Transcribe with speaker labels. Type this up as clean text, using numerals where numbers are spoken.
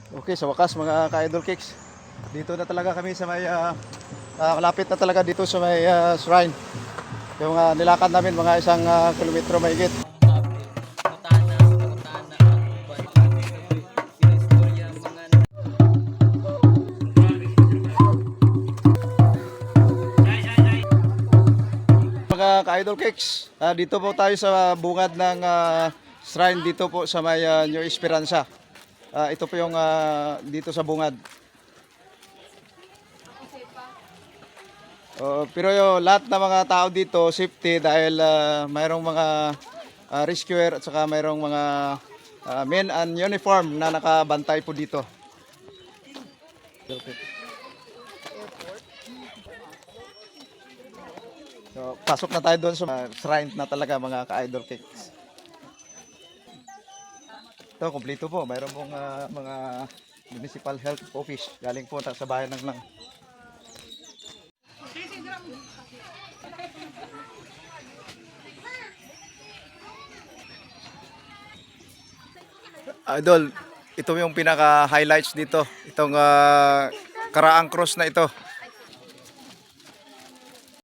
Speaker 1: Okay, sa wakas mga ka-idol cakes. Dito na talaga kami sa may malapit na talaga dito sa may shrine. Yung nilakad namin mga isang kilometro mahigit. Mga ka-idol cakes, dito po tayo sa bungad ng shrine dito po sa may New Esperanza. Ito po yung dito sa bungad. Pero yung lahat ng mga tao dito safety dahil mayroong mga rescuer at saka mayroong mga men and uniform na nakabantay po dito. So, pasok na tayo doon sa shrine na talaga mga ka-idol cakes. Ito, kompleto po. Mayroon pong mga municipal health office. Galing po sa bayan ng Lang. Idol, ito yung pinaka-highlights dito. Itong Karaang Cross na ito.